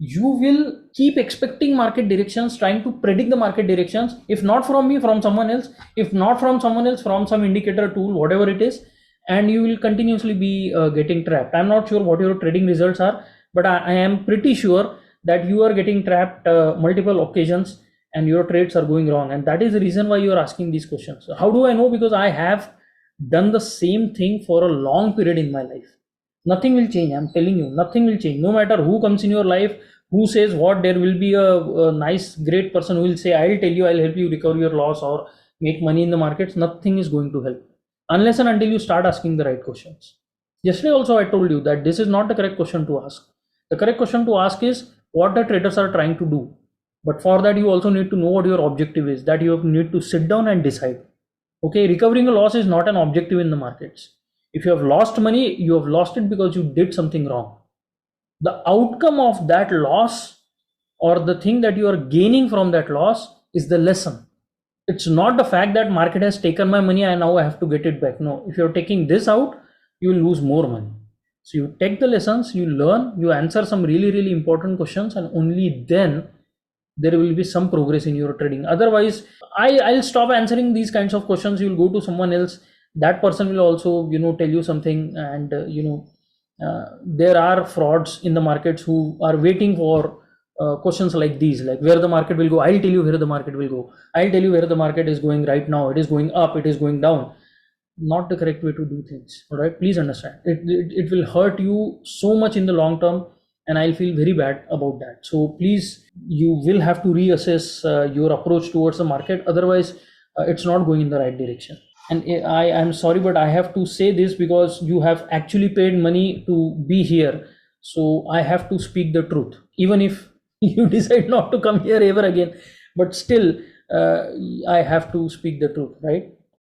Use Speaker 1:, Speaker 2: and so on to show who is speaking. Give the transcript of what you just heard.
Speaker 1: you will keep expecting market directions, trying to predict the market directions, if not from me, from someone else, if not from someone else, from some indicator tool, whatever it is, and you will continuously be getting trapped. I'm not sure what your trading results are, but I am pretty sure that you are getting trapped multiple occasions and your trades are going wrong, and that is the reason why you are asking these questions. So how do I know? Because I have done the same thing for a long period in my life. Nothing will change, I'm telling you, nothing will change. No matter who comes in your life, who says what, there will be a nice great person who will say, I'll tell you, I'll help you recover your loss or make money in the markets. Nothing is going to help unless and until you start asking the right questions. Yesterday also I told you that this is not the correct question to ask. The correct question to ask is what the traders are trying to do, but for that you also need to know what your objective is, that you need to sit down and decide. Okay, recovering a loss is not an objective in the markets. If you have lost money, you have lost it because you did something wrong. The outcome of that loss, or the thing that you are gaining from that loss, is the lesson. It's not the fact that market has taken my money and now I have to get it back. No, if you're taking this out, you will lose more money. So you take the lessons, you learn, you answer some really important questions, and only then there will be some progress in your trading. Otherwise, I'll stop answering these kinds of questions. You'll go to someone else. That person will also, tell you something, and there are frauds in the markets who are waiting for questions like these, like where the market will go. I'll tell you where the market will go. I'll tell you where the market is going right now. It is going up, it is going down. Not the correct way to do things. All right, please understand. It will hurt you so much in the long term, and I'll feel very bad about that. So please, you will have to reassess your approach towards the market. Otherwise, it's not going in the right direction. And I am sorry, but I have to say this because you have actually paid money to be here. So I have to speak the truth, even if you decide not to come here ever again. But still, I have to speak the truth, right?